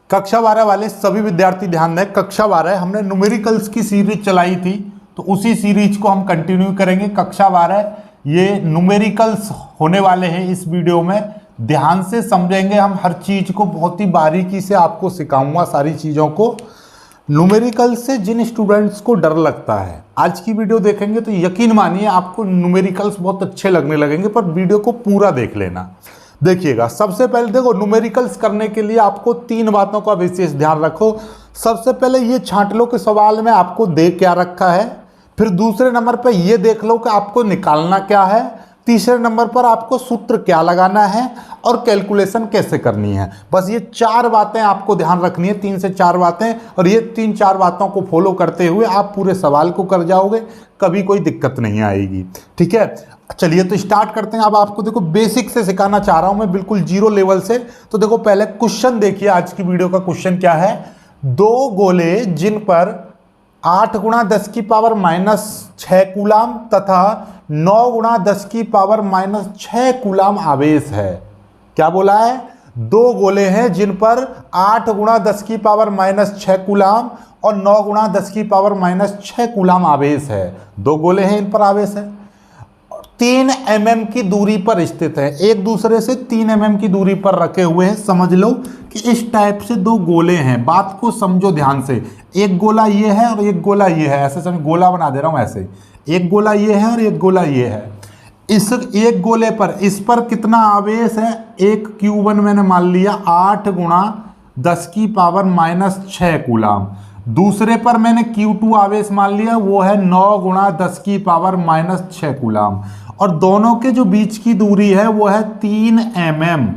कक्षा 12 वाले सभी विद्यार्थी ध्यान दें। कक्षा 12 हमने न्यूमेरिकल्स की सीरीज चलाई थी, तो उसी सीरीज को हम कंटिन्यू करेंगे। कक्षा 12 ये न्यूमेरिकल्स होने वाले हैं। इस वीडियो में ध्यान से समझेंगे हम, हर चीज को बहुत ही बारीकी से आपको सिखाऊंगा सारी चीजों को। न्यूमेरिकल से जिन स्टूडेंट्स को डर लगता है, आज की वीडियो देखेंगे तो यकीन मानिए आपको न्यूमेरिकल्स बहुत अच्छे लगने लगेंगे, पर वीडियो को पूरा देख लेना। देखिएगा, सबसे पहले देखो, न्यूमेरिकल्स करने के लिए आपको 3 बातों का विशेष ध्यान रखो। सबसे पहले ये छांट लो कि सवाल में आपको दे क्या रखा है। फिर दूसरे नंबर पर ये देख लो कि आपको निकालना क्या है। तीसरे नंबर पर आपको सूत्र क्या लगाना है और कैलकुलेशन कैसे करनी है। बस ये 4 बातें आपको ध्यान रखनी है, 3 से 4 बातें, और ये 3-4 बातों को फॉलो करते हुए आप पूरे सवाल को कर जाओगे, कभी कोई दिक्कत नहीं आएगी। ठीक है, चलिए तो स्टार्ट करते हैं। अब आपको देखो बेसिक से सिखाना चाह रहा हूं मैं, बिल्कुल जीरो लेवल से। तो देखो पहले क्वेश्चन देखिए, आज की वीडियो का क्वेश्चन क्या है। 2 गोले जिन पर 8 × 10⁻⁻6 कूलाम तथा 9 × 10⁻⁻6 कूलाम आवेश है। क्या बोला है? 2 गोले हैं जिन पर 8 × 10⁻⁻6 कूलाम और 9 × 10⁻⁻6 कूलाम आवेश है। 2 गोले हैं, इन पर आवेश है। 3 mm की दूरी पर स्थित है, एक दूसरे से 3 mm की दूरी पर रखे हुए हैं। समझ लो कि इस टाइप से 2 गोले हैं। बात को समझो ध्यान से। एक गोला ये है और एक गोला ये है, ऐसे समझ, गोला बना दे रहा हूं ऐसे। एक गोला ये है और एक गोला ये है। इस एक गोले पर, इस पर कितना आवेश है? एक Q1 मैंने मान लिया 8 × 10⁻⁻6 कूलाम। दूसरे पर मैंने Q2 आवेश मान लिया, वो है 9 × 10⁻⁻6 कूलाम। और दोनों के जो बीच की दूरी है वो है 3 mm।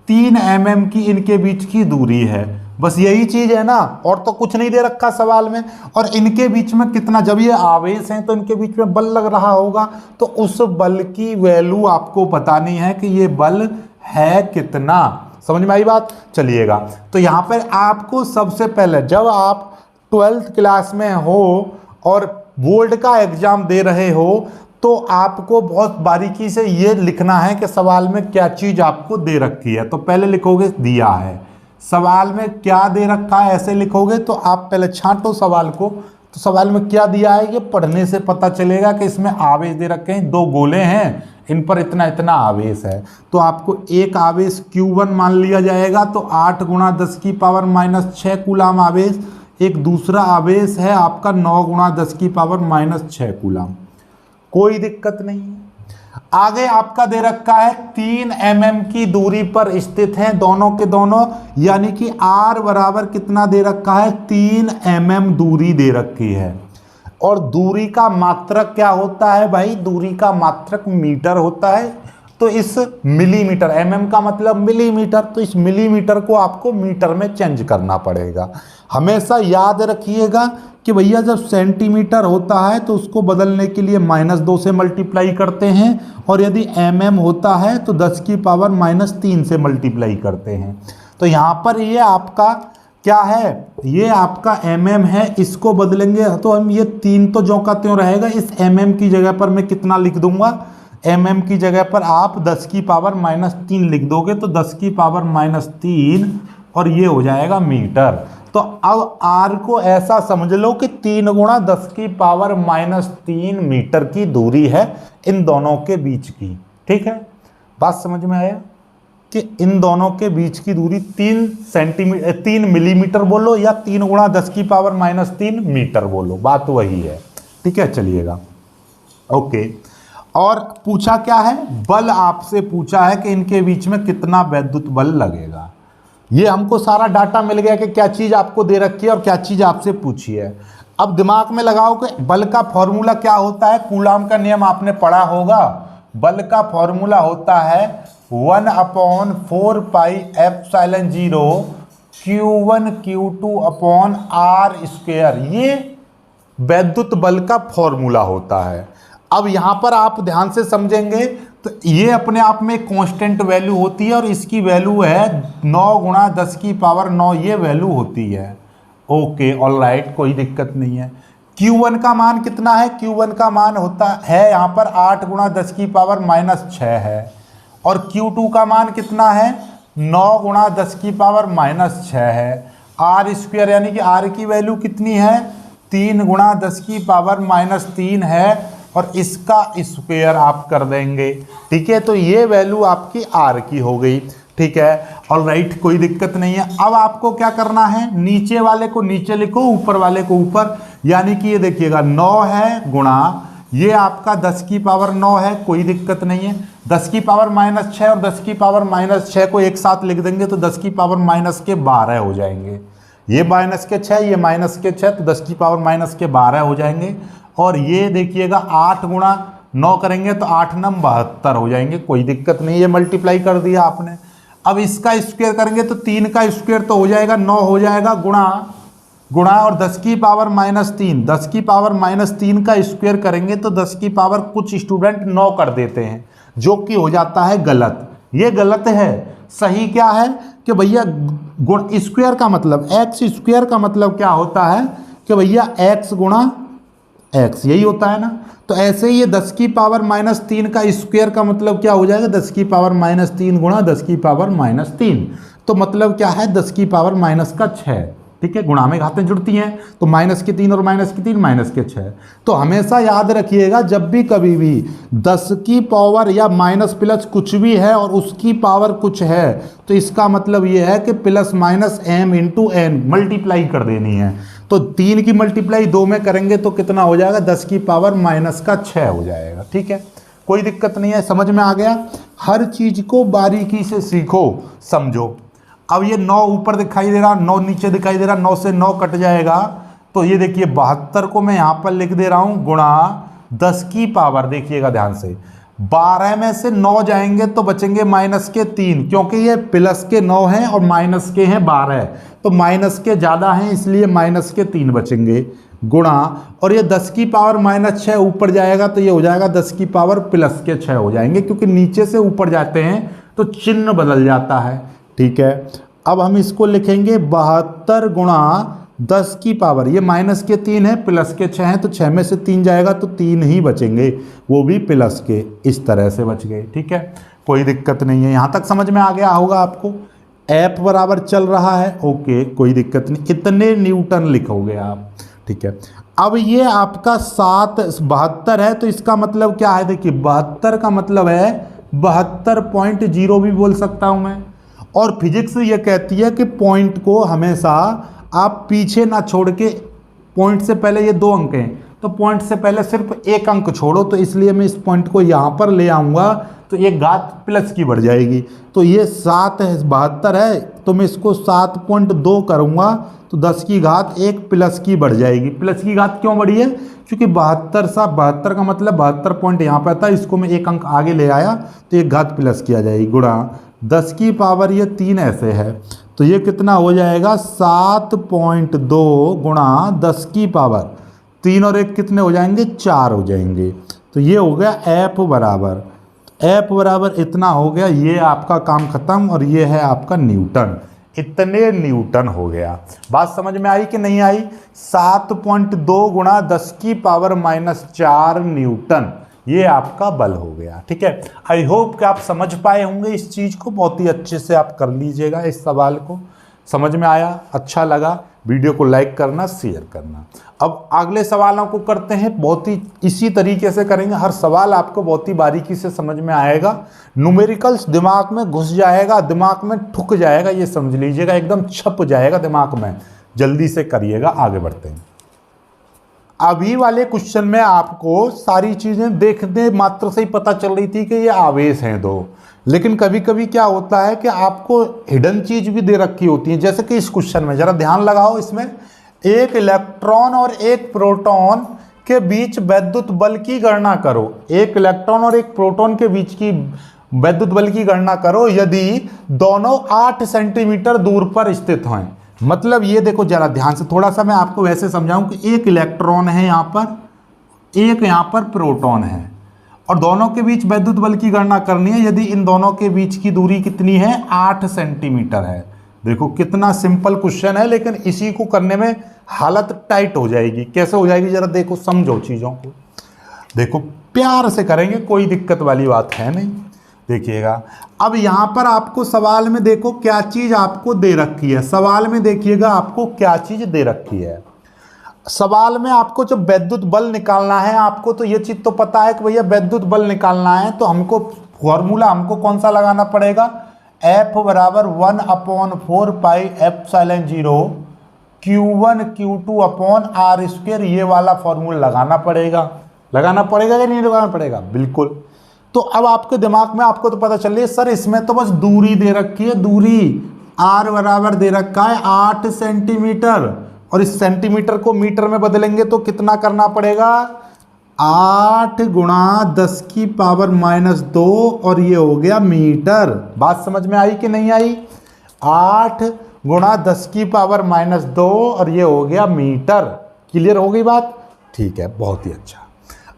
3 mm की इनके बीच की दूरी है। बस यही चीज है ना, और तो कुछ नहीं दे रखा सवाल में। और इनके बीच में कितना, जब ये आवेश हैं तो इनके बीच में बल लग रहा होगा, तो उस बल की वैल्यू आपको बतानी है कि ये बल है कितना। समझ में आई बात? चलिएगा, तो यहां पर आपको सबसे पहले, जब आप 12th क्लास में हो और बोर्ड का एग्जाम दे रहे हो, तो आपको बहुत बारीकी से ये लिखना है कि सवाल में क्या चीज आपको दे रखी है। तो पहले लिखोगे दिया है, सवाल में क्या दे रखा है ऐसे लिखोगे। तो आप पहले छांटो सवाल को, तो सवाल में क्या दिया है ये पढ़ने से पता चलेगा कि इसमें आवेश दे रखे हैं। 2 गोले हैं, इन पर इतना इतना आवेश है। तो आपको एक आवेश Q1 मान लिया जाएगा, तो 8 × 10⁻⁻6 कूलाम आवेश। एक दूसरा आवेश है आपका 9 × 10⁻⁻6 कूलाम। कोई दिक्कत नहीं है। आगे आपका दे रखा है 3 mm की दूरी पर स्थित है दोनों के दोनों, यानी कि R बराबर कितना दे रखा है? 3 mm दूरी दे रखी है। और दूरी का मात्रक क्या होता है भाई? दूरी का मात्रक मीटर होता है। तो इस मिलीमीटर, mm का मतलब मिलीमीटर, तो इस मिलीमीटर को आपको मीटर में चेंज करना पड़ेगा। हमेशा याद रखिएगा कि भैया जब सेंटीमीटर होता है तो उसको बदलने के लिए -2 से मल्टीप्लाई करते हैं, और यदि mm होता है तो 10⁻³ से मल्टीप्लाई करते हैं। तो यहाँ पर ये आपका क्या है? ये आपका mm है, इसको बदलेंगे तो हम ये 3 तो ज्यों का त्यों रहेगा। इस mm की जगह पर मैं कितना लिख दूंगा? mm की जगह पर आप 10⁻³ लिख दोगे, तो 10⁻³ और ये हो जाएगा मीटर। तो अब R को ऐसा समझ लो कि 3 × 10⁻³ मीटर की दूरी है इन दोनों के बीच की। ठीक है, बात समझ में आया कि इन दोनों के बीच की दूरी 3 मिलीमीटर बोलो या 3 × 10⁻³ मीटर बोलो, बात वही है। ठीक है, चलिएगा ओके। और पूछा क्या है? बल आपसे पूछा है कि इनके बीच में कितना विद्युत बल लगेगा। ये हमको सारा डाटा मिल गया कि क्या चीज़ आपको दे रखी है और क्या चीज़ आपसे पूछी है। अब दिमाग में लगाओ कि बल का फॉर्मूला क्या होता है। कूलाम का नियम आपने पढ़ा होगा। बल का फॉर्मूला होता है 1/4πε0 Q1 Q2/R²। ये वैद्युत बल का फॉर्मूला होता है। अब यहाँ पर आप ध्यान से समझेंगे तो ये अपने आप में कांस्टेंट वैल्यू होती है, और इसकी वैल्यू है 9 × 10⁹ ये वैल्यू होती है। ओके, ऑल राइट, कोई दिक्कत नहीं है। Q1 का मान कितना है? Q1 का मान होता है यहाँ पर 8 × 10⁻⁻6 है, और Q2 का मान कितना है? 9 × 10⁻⁻6 है। आर स्क्वायर यानी कि आर की वैल्यू कितनी है 3 गुणा 10 की पावर -3 है और इसका स्क्वायर आप कर देंगे। ठीक है, तो ये वैल्यू आपकी आर की हो गई। ठीक है, ऑलराइट, कोई दिक्कत नहीं है। अब आपको क्या करना है, नीचे वाले को नीचे लिखो, ऊपर वाले को ऊपर, यानी कि ये देखिएगा 9 है गुणा ये आपका 10 की पावर 9 है, कोई दिक्कत नहीं है। 10 की पावर -6 और 10 की पावर -6 को एक साथ लिख देंगे तो 10 की पावर -12 हो जाएंगे। ये -6 ये -6 तो 10 की पावर -12 हो जाएंगे। और ये देखिएगा 8 गुणा 9 करेंगे तो 8 9 72 हो जाएंगे, कोई दिक्कत नहीं, ये मल्टीप्लाई कर दिया आपने। अब इसका स्क्वायर करेंगे तो 3 का स्क्वायर तो हो जाएगा 9 हो जाएगा गुणा और 10 की पावर -3, 10 की पावर -3 का स्क्वायर करेंगे तो 10 की पावर कुछ स्टूडेंट 9 कर देते हैं, जो कि हो जाता है गलत। ये गलत है। सही क्या है कि भैया गुण स्क्वायर का मतलब एक्स स्क्वायर का मतलब क्या होता है कि भैया एक्स गुणा एक्स, यही होता है ना। तो ऐसे ही ये 10 की पावर -3 का स्क्वायर का मतलब क्या हो जाएगा 10 की पावर -3 गुणा 10 की पावर -3, तो मतलब क्या है 10 की पावर -6। ठीक है, गुणा में घातें जुड़ती हैं तो -3 और -3 -6। तो हमेशा याद रखिएगा जब भी कभी भी 10 की पावर या माइनस प्लस कुछ भी है और उसकी पावर कुछ है तो इसका मतलब ये है कि plus minus m into n multiply कर देनी है। तो 3 की मल्टीप्लाई 2 में करेंगे तो कितना हो जाएगा 10 की पावर -6 हो जाएगा। ठीक है, कोई दिक्कत नहीं है, समझ में आ गया। हर चीज को बारीकी से सीखो समझो। अब ये 9 ऊपर दिखाई दे रहा 9 नीचे दिखाई दे रहा, 9 से 9 कट जाएगा तो ये देखिए 72 को मैं यहाँ पर लिख दे रहा हूँ गुणा 10 की पावर, देखिएगा ध्यान से, 12 में से 9 जाएंगे तो बचेंगे -3, क्योंकि ये प्लस के 9 हैं और माइनस के हैं 12, तो माइनस के ज़्यादा हैं इसलिए -3 बचेंगे गुणा और ये 10 की पावर -6 ऊपर जाएगा तो ये हो जाएगा 10 की पावर +6 हो जाएंगे, क्योंकि नीचे से ऊपर जाते हैं तो चिन्ह बदल जाता है। ठीक है, अब हम इसको लिखेंगे 72 गुणा 10 की पावर, ये -3 है +6 है तो 6 में से 3 जाएगा तो 3 ही बचेंगे, वो भी प्लस के, इस तरह से बच गए। ठीक है, कोई दिक्कत नहीं है, यहाँ तक समझ में आ गया होगा आपको। एफ बराबर चल रहा है, ओके, कोई दिक्कत नहीं, कितने न्यूटन लिखोगे आप। ठीक है, अब ये आपका 72 है तो इसका मतलब क्या है, देखिए 72 का मतलब है 72.0 भी बोल सकता हूँ मैं। और फिजिक्स ये कहती है कि पॉइंट को हमेशा आप पीछे ना छोड़ के, पॉइंट से पहले ये 2 अंक हैं तो पॉइंट से पहले सिर्फ 1 अंक छोड़ो, तो इसलिए मैं इस पॉइंट को यहाँ पर ले आऊँगा तो ये घात प्लस की बढ़ जाएगी। तो ये 7 है 72 है तो मैं इसको 7.2 करूँगा तो 10 की घात 1 प्लस की बढ़ जाएगी। प्लस की घात क्यों बढ़ी है, क्योंकि 72 का मतलब 72 पॉइंट यहाँ पर था, इसको मैं 1 अंक आगे ले आया तो एक घात प्लस की आ जाएगी गुणा 10 की पावर ये 3 ऐसे है तो ये कितना हो जाएगा 7.2 गुणा 10 की पावर 3 और 1 कितने हो जाएंगे 4 हो जाएंगे। तो ये हो गया एफ बराबर इतना हो गया, ये आपका काम खत्म और ये है आपका न्यूटन, इतने न्यूटन हो गया। बात समझ में आई कि नहीं आई। 7.2 गुणा 10 की पावर -4 न्यूटन ये आपका बल हो गया। ठीक है, आई होप कि आप समझ पाए होंगे इस चीज़ को, बहुत ही अच्छे से आप कर लीजिएगा इस सवाल को। समझ में आया, अच्छा लगा, वीडियो को लाइक करना, शेयर करना। अब अगले सवालों को करते हैं, बहुत ही इसी तरीके से करेंगे, हर सवाल आपको बहुत ही बारीकी से समझ में आएगा, न्यूमेरिकल्स दिमाग में घुस जाएगा, दिमाग में ठुक जाएगा, ये समझ लीजिएगा, एकदम छप जाएगा दिमाग में। जल्दी से करिएगा, आगे बढ़ते हैं। अभी वाले क्वेश्चन में आपको सारी चीजें देखने मात्र से ही पता चल रही थी कि ये आवेश हैं 2, लेकिन कभी कभी क्या होता है कि आपको हिडन चीज भी दे रखी होती है। जैसे कि इस क्वेश्चन में जरा ध्यान लगाओ, इसमें एक इलेक्ट्रॉन और एक प्रोटॉन के बीच वैद्युत बल की गणना करो। एक इलेक्ट्रॉन और एक प्रोटॉन के बीच की वैद्युत बल की गणना करो यदि दोनों 8 सेंटीमीटर दूर पर स्थित हैं। मतलब ये देखो जरा ध्यान से, थोड़ा सा मैं आपको वैसे समझाऊं कि एक इलेक्ट्रॉन है यहाँ पर, एक यहाँ पर प्रोटॉन है और दोनों के बीच वैद्युत बल की गणना करनी है यदि इन दोनों के बीच की दूरी कितनी है 8 सेंटीमीटर है। देखो कितना सिंपल क्वेश्चन है, लेकिन इसी को करने में हालत टाइट हो जाएगी। कैसे हो जाएगी जरा देखो, समझो चीज़ों को, देखो प्यार से करेंगे, कोई दिक्कत वाली बात है नहीं। देखिएगा अब यहाँ पर आपको सवाल में देखो क्या चीज़ आपको दे रखी है। सवाल में देखिएगा आपको क्या चीज़ दे रखी है। सवाल में आपको जो वैद्युत बल निकालना है, आपको तो ये चीज़ तो पता है कि भैया वैद्युत बल निकालना है, तो हमको फॉर्मूला हमको कौन सा लगाना पड़ेगा, F बराबर 1/4 pi epsilon 0 Q1 Q2 upon R square, ये वाला फॉर्मूला लगाना पड़ेगा। लगाना पड़ेगा या नहीं लगाना पड़ेगा, बिल्कुल। तो अब आपके दिमाग में आपको तो पता चल रही है सर इसमें तो बस दूरी दे रखी है, दूरी R बराबर दे रखा है 8 सेंटीमीटर, और इस सेंटीमीटर को मीटर में बदलेंगे तो कितना करना पड़ेगा, 8 गुणा 10 की पावर -2, और ये हो गया मीटर। बात समझ में आई कि नहीं आई, 8 गुणा 10 की पावर -2 और ये हो गया मीटर। क्लियर हो गई बात, ठीक है, बहुत ही अच्छा।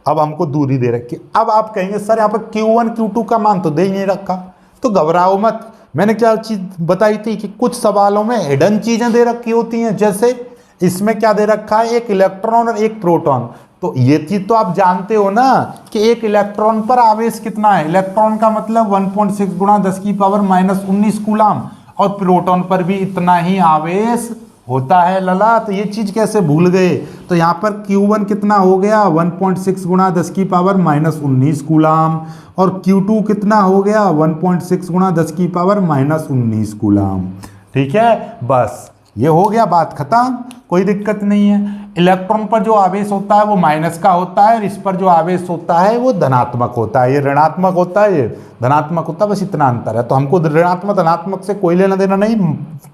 अब हमको दूरी दे रखी। अब आप कहेंगे सर यहाँ पर Q1 Q2 का मान तो दे ही नहीं रखा, तो घबराओ मत। मैंने क्या चीज़ बताई थी कि कुछ सवालों में हिडन चीज़ें दे रखी होती हैं, जैसे इसमें क्या दे रखा है, एक इलेक्ट्रॉन और एक प्रोटॉन। तो ये चीज़ तो आप जानते हो ना कि एक इलेक्ट्रॉन पर आवेश कितना है, इलेक्ट्रॉन का मतलब 1.6 गुणा 10 की पावर -19 कूलाम, और प्रोटॉन पर भी इतना ही आवेश होता है लला। तो ये चीज़ कैसे भूल गए, तो यहाँ पर Q1 कितना हो गया 1.6 गुणा 10 की पावर -19 कूलाम, और Q2 कितना हो गया 1.6 गुणा 10 की पावर -19 कूलाम। ठीक है, बस ये हो गया, बात खत्म, कोई दिक्कत नहीं है। इलेक्ट्रॉन पर जो आवेश होता है वो माइनस का होता है, और इस पर जो आवेश होता है वो धनात्मक होता है। ये ऋणात्मक होता है, ये धनात्मक होता है, बस इतना अंतर है। तो हमको ऋणात्मक धनात्मक से कोई लेना देना नहीं,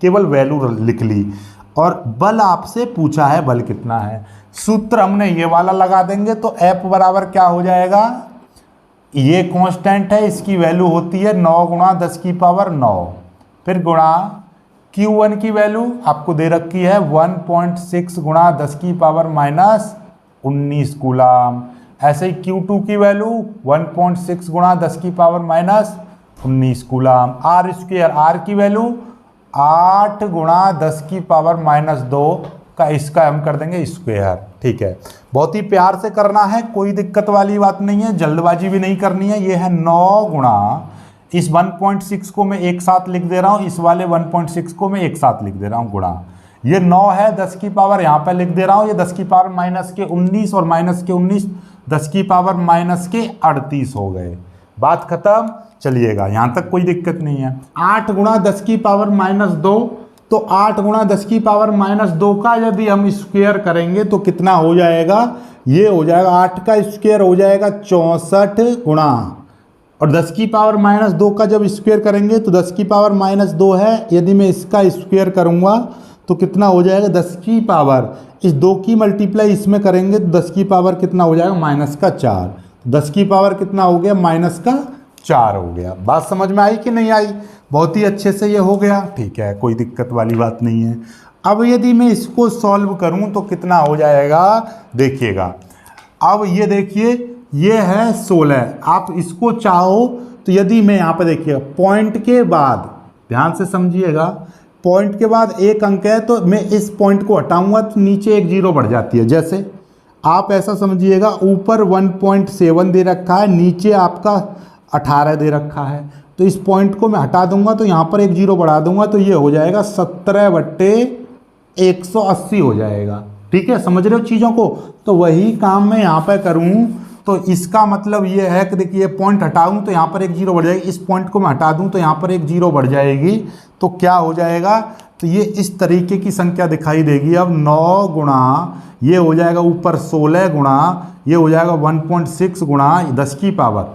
केवल वैल्यू लिख ली। और बल आपसे पूछा है, बल कितना है, सूत्र हमने ये वाला लगा देंगे। तो F बराबर क्या हो जाएगा, ये कांस्टेंट है, इसकी वैल्यू होती है 9 गुणा 10 की पावर 9, फिर गुणा Q1 की वैल्यू आपको दे रखी है 1.6 गुणा 10 की पावर -19 कूलाम। ऐसे ही Q2 की वैल्यू 1.6 गुणा 10 की power -19 coulomb. R square, R की वैल्यू 8 गुणा 10 की पावर -2 का, इसका हम कर देंगे स्क्वायर। ठीक है, बहुत ही प्यार से करना है, कोई दिक्कत वाली बात नहीं है, जल्दबाजी भी नहीं करनी है। ये है 9 गुणा, इस 1.6 को मैं एक साथ लिख दे रहा हूँ, इस वाले 1.6 को मैं एक साथ लिख दे रहा हूँ, गुणा ये 9 है 10 की पावर यहाँ पर लिख दे रहा हूँ, ये 10 की पावर -19 और -19 10 की पावर -38 हो गए। बात खत्म, चलिएगा, यहाँ तक कोई दिक्कत नहीं है। 8 गुणा 10 की पावर -2, तो 8 गुणा 10 की पावर -2 का यदि हम स्क्वायर करेंगे तो कितना हो जाएगा, ये हो जाएगा 8 का स्क्वायर हो जाएगा 64 गुणा, और 10 की पावर -2 का जब स्क्वायर करेंगे तो 10 की पावर -2 है, यदि मैं इसका स्क्वायर करूँगा तो कितना हो जाएगा, 10 की पावर, इस 2 की मल्टीप्लाई इसमें करेंगे तो 10 की पावर कितना हो जाएगा -4, 10 की पावर कितना हो गया -4 हो गया। बात समझ में आई कि नहीं आई, बहुत ही अच्छे से ये हो गया, ठीक है, कोई दिक्कत वाली बात नहीं है। अब यदि मैं इसको सॉल्व करूं तो कितना हो जाएगा, देखिएगा, अब ये देखिए, ये है 16, आप इसको चाहो तो यदि मैं यहाँ पर देखिएगा पॉइंट के बाद, ध्यान से समझिएगा, पॉइंट के बाद एक अंक है तो मैं इस पॉइंट को हटाऊंगा तो नीचे एक 0 बढ़ जाती है। जैसे आप ऐसा समझिएगा, ऊपर 1.7 दे रखा है, नीचे आपका 18 दे रखा है, तो इस पॉइंट को मैं हटा दूंगा तो यहाँ पर एक 0 बढ़ा दूंगा तो ये हो जाएगा 17/180 हो जाएगा। ठीक है, समझ रहे हो चीज़ों को, तो वही काम मैं यहाँ पर करूँ तो इसका मतलब ये है कि देखिए पॉइंट हटाऊँ तो यहाँ पर एक 0 बढ़ जाएगी, इस पॉइंट को मैं हटा दूँ तो यहाँ पर एक 0 बढ़ जाएगी, तो क्या हो जाएगा, तो ये इस तरीके की संख्या दिखाई देगी। अब 9 गुणा ये हो जाएगा ऊपर 16 गुणा ये हो जाएगा 1.6 गुणा 10 की पावर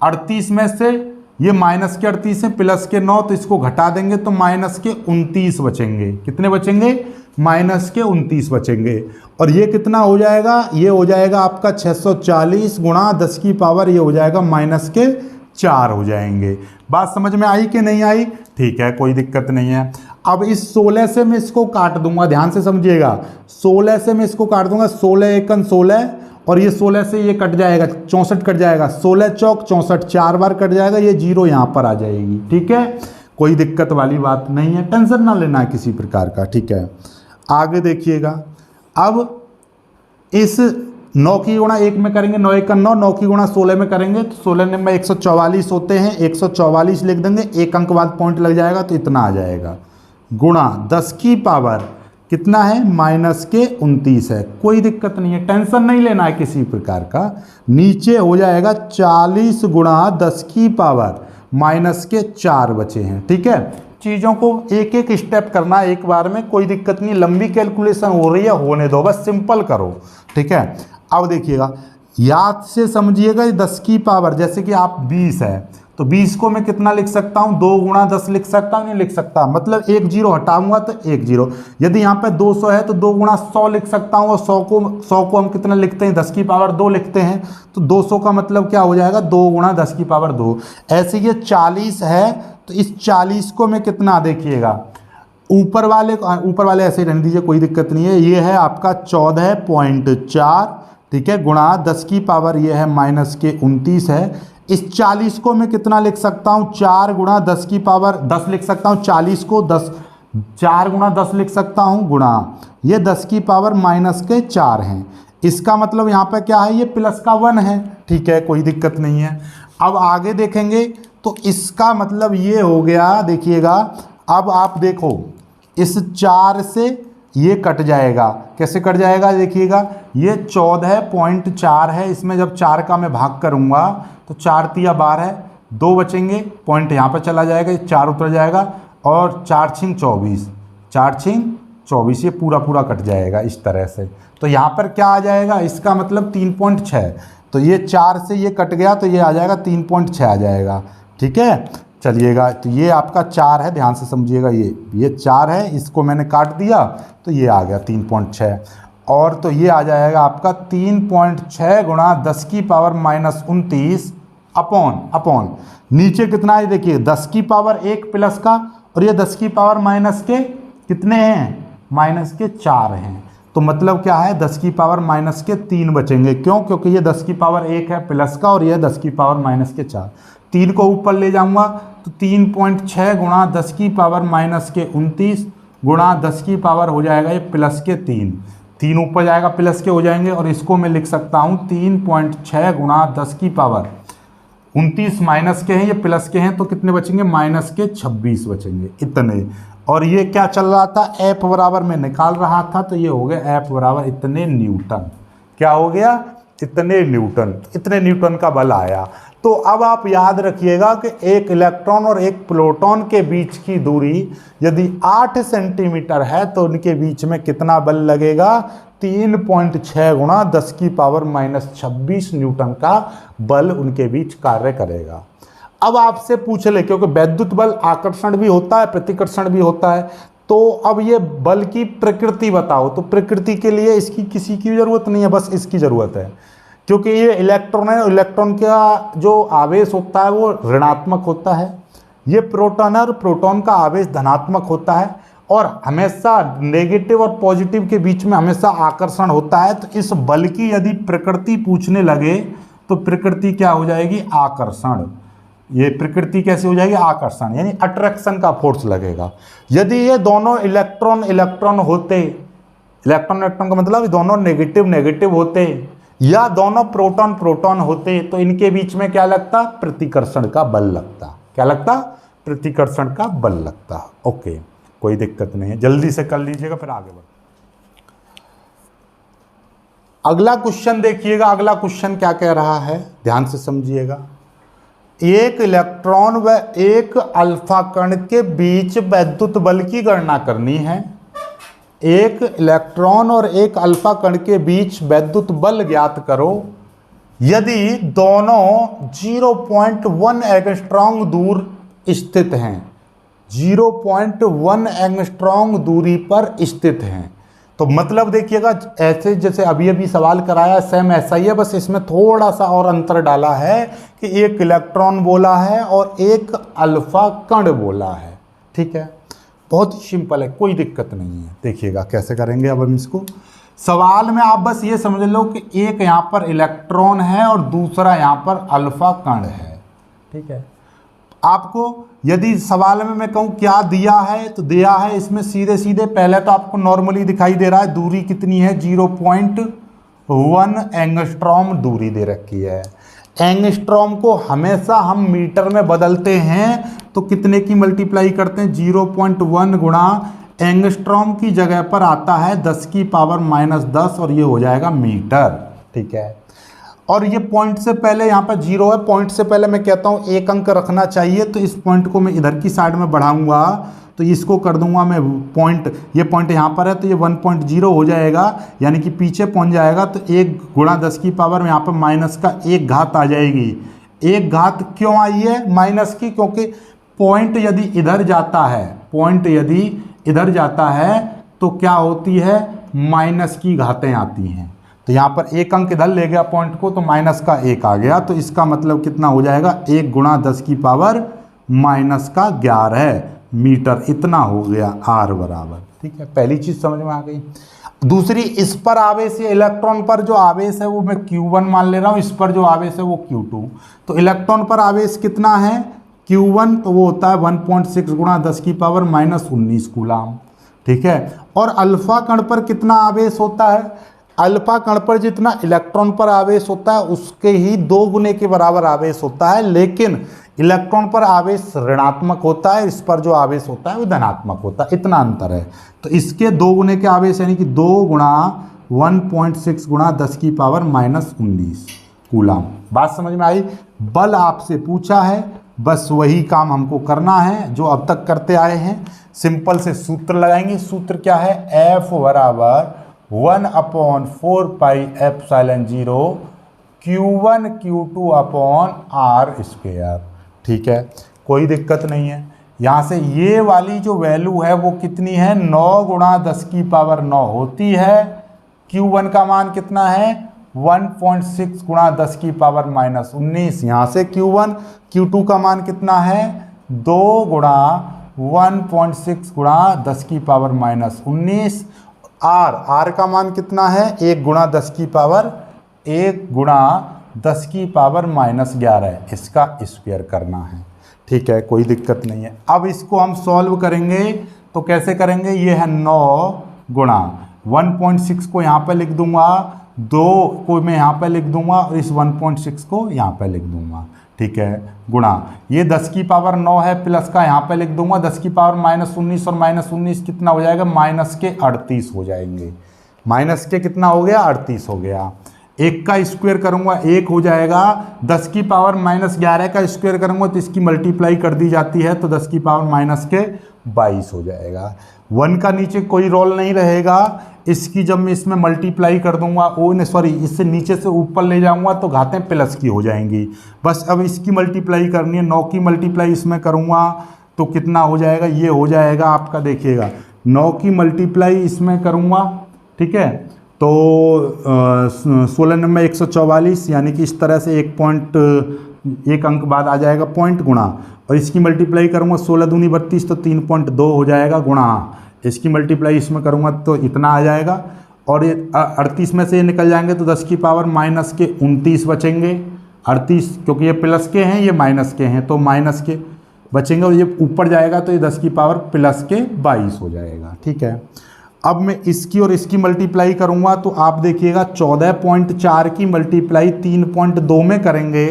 38 में से ये -38 है +9, तो इसको घटा देंगे तो -29 बचेंगे। कितने बचेंगे, -29 बचेंगे। और ये कितना हो जाएगा, ये हो जाएगा आपका 640 गुणा 10 की पावर, ये हो जाएगा -4 हो जाएंगे। बात समझ में आई कि नहीं आई, ठीक है, कोई दिक्कत नहीं है। अब इस 16 से मैं इसको काट दूंगा, ध्यान से समझिएगा, 16 से मैं इसको काट दूंगा, 16 एकन 16, और ये 16 से ये कट जाएगा, 64 कट जाएगा, 16 चौक 64, 4 बार कट जाएगा, ये 0 यहाँ पर आ जाएगी। ठीक है, कोई दिक्कत वाली बात नहीं है, टेंशन ना लेना है किसी प्रकार का। ठीक है, आगे देखिएगा, अब इस 9 की गुणा 1 में करेंगे 9 1 9, 9 की गुणा 16 में करेंगे तो 16 में 144 होते हैं, 144 लिख देंगे, एक अंक बाद पॉइंट लग जाएगा तो इतना आ जाएगा, गुणा 10 की पावर कितना है -29 है। कोई दिक्कत नहीं है, टेंशन नहीं लेना है किसी प्रकार का। नीचे हो जाएगा 40 गुणा 10 की पावर -4 बचे हैं। ठीक है, चीज़ों को एक एक स्टेप करना एक बार में, कोई दिक्कत नहीं, लंबी कैलकुलेशन हो रही है होने दो, बस सिंपल करो। ठीक है, अब देखिएगा याद से समझिएगा, 10 की पावर जैसे कि आप 20 है तो 20 को मैं कितना लिख सकता हूँ, 2 गुणा 10 लिख सकता हूँ, नहीं लिख सकता, मतलब एक जीरो हटाऊंगा तो एक जीरो। यदि यहाँ पे 200 है तो 2 गुणा 100 लिख सकता हूँ, और 100 को हम कितना लिखते हैं, 10 की पावर 2 लिखते हैं, तो 200 का मतलब क्या हो जाएगा, 2 गुणा 10 की पावर 2। ऐसे ये 40 है तो इस 40 को मैं कितना, देखिएगा ऊपर वाले ऐसे ही रहने दीजिए, कोई दिक्कत नहीं है। ये है आपका 14.4, ठीक है, गुणा 10 की पावर ये है -29 है। इस 40 को मैं कितना लिख सकता हूँ, 4 गुणा 10 की पावर 10 लिख सकता हूँ, 40 को 4 गुणा 10 लिख सकता हूँ, गुणा ये 10 की पावर -4 हैं। इसका मतलब यहाँ पर क्या है, ये प्लस का 1 है। ठीक है, कोई दिक्कत नहीं है। अब आगे देखेंगे तो इसका मतलब ये हो गया, देखिएगा अब आप देखो इस 4 से ये कट जाएगा, कैसे कट जाएगा, देखिएगा ये 14.4 है, इसमें जब 4 का मैं भाग करूँगा तो 4 तिया 12, 2 बचेंगे, पॉइंट यहाँ पर चला जाएगा, ये 4 उतर जाएगा, और 4 छिंग 24, 4 छिंग 24, ये पूरा कट जाएगा इस तरह से। तो यहाँ पर क्या आ जाएगा, इसका मतलब 3.6, तो ये 4 से ये कट गया तो ये आ जाएगा 3.6 आ जाएगा। ठीक है, चलिएगा, तो ये आपका 4 है, ध्यान से समझिएगा, ये 4 है, इसको मैंने काट दिया तो ये आ गया 3.6, और तो ये आ जाएगा आपका 3.6 गुणा 10 की पावर -29 अपॉन नीचे कितना है, देखिए 10 की पावर 1 प्लस का, और ये 10 की पावर माइनस के कितने हैं, -4 हैं। तो मतलब क्या है, 10 की पावर -3 बचेंगे, क्यों, क्योंकि ये 10 की पावर 1 है प्लस का, और ये 10 की पावर -4, 3 को ऊपर ले जाऊंगा तो 3.6 गुणा 10 की पावर -29 गुणा 10 की पावर हो जाएगा ये +3 ऊपर जाएगा, प्लस के हो जाएंगे, और इसको मैं लिख सकता हूँ 3.6 गुणा 10 की पावर 29 माइनस के हैं, ये प्लस के हैं, तो कितने बचेंगे, -26 बचेंगे इतने। और ये क्या चल रहा था, एफ बराबर में निकाल रहा था, तो ये हो गया एफ बराबर इतने न्यूटन। क्या हो गया, इतने न्यूटन, इतने न्यूटन का बल आया। तो अब आप याद रखिएगा कि एक इलेक्ट्रॉन और एक प्रोटॉन के बीच की दूरी यदि 8 सेंटीमीटर है तो उनके बीच में कितना बल लगेगा, 3.6 गुणा 10 की पावर -26 न्यूटन का बल उनके बीच कार्य करेगा। अब आपसे पूछ ले, क्योंकि वैद्युत बल आकर्षण भी होता है, प्रतिकर्षण भी होता है, तो अब ये बल की प्रकृति बताओ। तो प्रकृति के लिए इसकी किसी की जरूरत नहीं है, बस इसकी जरूरत है, क्योंकि ये इलेक्ट्रॉन है, इलेक्ट्रॉन का जो आवेश होता है वो ऋणात्मक होता है, ये प्रोटॉन है और प्रोटॉन का आवेश धनात्मक होता है, और हमेशा नेगेटिव और पॉजिटिव के बीच में हमेशा आकर्षण होता है। तो इस बल की यदि प्रकृति पूछने लगे तो प्रकृति क्या हो जाएगी, आकर्षण। ये प्रकृति कैसे हो जाएगी, आकर्षण, यानी अट्रैक्शन का फोर्स लगेगा। यदि ये दोनों इलेक्ट्रॉन होते, इलेक्ट्रॉन का मतलब दोनों नेगेटिव होते, या दोनों प्रोटॉन होते, तो इनके बीच में क्या लगता, प्रतिकर्षण का बल लगता। क्या लगता, प्रतिकर्षण का बल लगता। ओके, कोई दिक्कत नहीं है, जल्दी से कर लीजिएगा फिर आगे बढ़। अगला क्वेश्चन देखिएगा, अगला क्वेश्चन क्या कह रहा है, ध्यान से समझिएगा। एक इलेक्ट्रॉन व एक अल्फा कण के बीच वैद्युत बल की गणना करनी है। एक इलेक्ट्रॉन और एक अल्फा कण के बीच वैद्युत बल ज्ञात करो यदि दोनों 0.1 एंगस्ट्रॉम दूर स्थित हैं, 0.1 एंगस्ट्रॉम दूरी पर स्थित हैं। तो मतलब देखिएगा, ऐसे जैसे अभी सवाल कराया सेम ऐसा ही है, बस इसमें थोड़ा सा और अंतर डाला है कि एक इलेक्ट्रॉन बोला है और एक अल्फा कण बोला है। ठीक है, बहुत ही सिंपल है, कोई दिक्कत नहीं है। देखिएगा कैसे करेंगे अब हम इसको। सवाल में आप बस ये समझ लो कि एक यहाँ पर इलेक्ट्रॉन है और दूसरा यहाँ पर अल्फा कण है। ठीक है, आपको यदि सवाल में मैं कहूँ क्या दिया है, तो दिया है इसमें सीधे पहले तो आपको नॉर्मली दिखाई दे रहा है दूरी कितनी है, 1 एंगस्ट्रॉम दूरी दे रखी है। एंगस्ट्रॉम को हमेशा हम मीटर में बदलते हैं तो कितने की मल्टीप्लाई करते हैं, 0.1 गुणा एंगस्ट्रॉम की जगह पर आता है 10 की पावर -10 और ये हो जाएगा मीटर। ठीक है, और ये पॉइंट से पहले यहाँ पर 0 है, पॉइंट से पहले मैं कहता हूँ एक अंक रखना चाहिए, तो इस पॉइंट को मैं इधर की साइड में बढ़ाऊंगा तो इसको कर दूंगा मैं पॉइंट, ये पॉइंट यहाँ पर है तो ये 1.0 हो जाएगा, यानी कि पीछे पहुँच जाएगा। तो 1 गुणा 10 की पावर में यहाँ पर माइनस का 1 घात आ जाएगी। 1 घात क्यों आई है माइनस की, क्योंकि पॉइंट यदि इधर जाता है, पॉइंट यदि इधर जाता है तो क्या होती है, माइनस की घातें आती हैं। तो यहाँ पर 1 अंक इधर ले गया पॉइंट को तो माइनस का 1 आ गया, तो इसका मतलब कितना हो जाएगा, 1 गुणा 10 की पावर -11 मीटर, इतना हो गया आर बराबर। ठीक है, पहली चीज समझ में आ गई। दूसरी, इस पर आवेश या इलेक्ट्रॉन पर जो आवेश है वो मैं Q1 मान ले रहा हूँ, इस पर जो आवेश है वो Q2। तो इलेक्ट्रॉन पर आवेश कितना है Q1, तो वो होता है 1.6 गुणा 10 की पावर -19 कूलाम। ठीक है, और अल्फा कण पर कितना आवेश होता है, अल्फा कण पर जितना इलेक्ट्रॉन पर आवेश होता है उसके ही 2 गुने के बराबर आवेश होता है, लेकिन इलेक्ट्रॉन पर आवेश ऋणात्मक होता है, इस पर जो आवेश होता है वो धनात्मक होता है, इतना अंतर है। तो इसके 2 गुने के आवेश यानी कि 2 गुणा 1.6 गुणा 10 की पावर -19 कूलाम। बात समझ में आई। बल आपसे पूछा है, बस वही काम हमको करना है जो अब तक करते आए हैं। सिंपल से सूत्र लगाएंगे। सूत्र क्या है, F बराबर 1/4 pi epsilon 0 Q1 Q2 upon R square. ठीक है, कोई दिक्कत नहीं है। यहाँ से ये वाली जो वैल्यू है वो कितनी है, 9 गुणा 10 की पावर 9 होती है। Q1 का मान कितना है, 1.6 गुणा 10 की पावर -19। यहाँ से Q1, Q2 का मान कितना है, 2 गुणा 1.6 गुणा 10 की पावर -19। R का मान कितना है, 1 गुणा 10 की पावर 1 गुणा 10 की पावर -11, इसका स्क्वायर करना है। ठीक है, कोई दिक्कत नहीं है। अब इसको हम सॉल्व करेंगे तो कैसे करेंगे, ये है 9 गुणा 1.6 को यहाँ पे लिख दूंगा, 2 को मैं यहाँ पे लिख दूंगा और इस 1.6 को यहाँ पे लिख दूंगा। ठीक है, गुणा ये 10 की पावर 9 है, प्लस का यहाँ पे लिख दूंगा 10 की पावर -19 और -19 कितना हो जाएगा, -38 हो जाएंगे। माइनस के कितना हो गया, 38 हो गया। 1 का स्क्वायर करूंगा 1 हो जाएगा, 10 की पावर -11 का स्क्वायर करूंगा तो इसकी मल्टीप्लाई कर दी जाती है तो 10 की पावर -22 हो जाएगा। 1 का नीचे कोई रोल नहीं रहेगा, इसकी जब मैं इसमें मल्टीप्लाई कर दूंगा, इससे नीचे से ऊपर ले जाऊंगा तो घातें प्लस की हो जाएंगी। बस अब इसकी मल्टीप्लाई करनी है, 9 की मल्टीप्लाई इसमें करूंगा तो कितना हो जाएगा, ये हो जाएगा आपका, देखिएगा 9 की मल्टीप्लाई इसमें करूंगा। ठीक है, तो 16 नंबर 144, यानी कि इस तरह से 1 अंक बाद आ जाएगा पॉइंट गुणा, और इसकी मल्टीप्लाई करूंगा 16 दूनी 32 तो 3.2 हो जाएगा गुणा, इसकी मल्टीप्लाई इसमें करूंगा तो इतना आ जाएगा, और ये 38 में से ये निकल जाएंगे तो 10 की पावर -29 बचेंगे। 38 क्योंकि ये प्लस के हैं ये माइनस के हैं तो माइनस के बचेंगे, और ये ऊपर जाएगा तो ये 10 की पावर +22 हो जाएगा। ठीक है, अब मैं इसकी और इसकी मल्टीप्लाई करूंगा तो आप देखिएगा 14.4 की मल्टीप्लाई 3.2 में करेंगे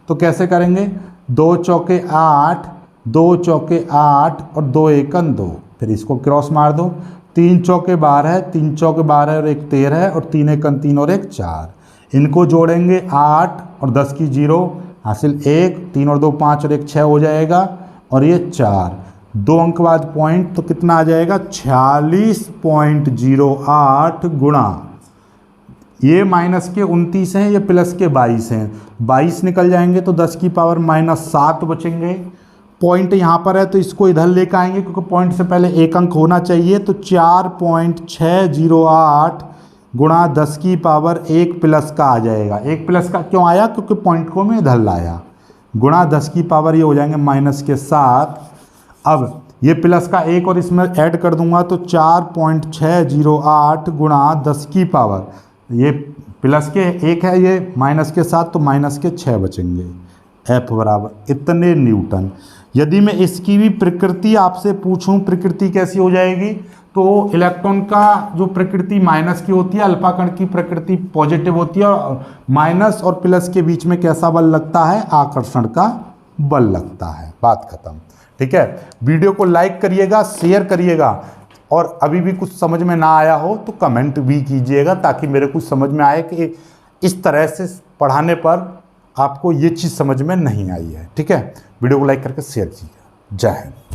तो कैसे करेंगे, 2 चौके 8, 2 चौके 8 और 2 एकन 2, फिर इसको क्रॉस मार दो, 3 चौके 12, 3 चौके 12 और 1 13 और 3 एकन 3 और 1 4, इनको जोड़ेंगे 8 और 10 की 0 हासिल 1, 3 और 2 5 और 1 6 हो जाएगा, और ये 4, 2 अंक बाद पॉइंट तो कितना आ जाएगा 46.08 गुणा, ये माइनस के 29 हैं, ये प्लस के 22 हैं, 22 निकल जाएंगे तो 10 की पावर -7 बचेंगे। पॉइंट यहाँ पर है तो इसको इधर लेकर आएंगे क्योंकि पॉइंट से पहले 1 अंक होना चाहिए, तो 4.608 गुणा 10 की पावर 1 प्लस का आ जाएगा। 1 प्लस का क्यों आया, क्योंकि पॉइंट को मैं इधर लाया, गुणा 10 की पावर ये हो जाएंगे -7। अब ये प्लस का 1 और इसमें ऐड कर दूंगा तो 4.608 गुणा 10 की पावर, ये प्लस के 1 है, ये माइनस के 7 तो माइनस के 6 बचेंगे। F बराबर इतने न्यूटन। यदि मैं इसकी भी प्रकृति आपसे पूछूं, प्रकृति कैसी हो जाएगी, तो इलेक्ट्रॉन का जो प्रकृति माइनस की होती है, अल्फा कण की प्रकृति पॉजिटिव होती है, और माइनस और प्लस के बीच में कैसा बल लगता है? आकर्षण का बल लगता है। बात खत्म। ठीक है, वीडियो को लाइक करिएगा, शेयर करिएगा, और अभी भी कुछ समझ में ना आया हो तो कमेंट भी कीजिएगा, ताकि मेरे कुछ समझ में आए कि इस तरह से पढ़ाने पर आपको ये चीज़ समझ में नहीं आई है। ठीक है, वीडियो को लाइक करके शेयर कीजिएगा। जय हिंद।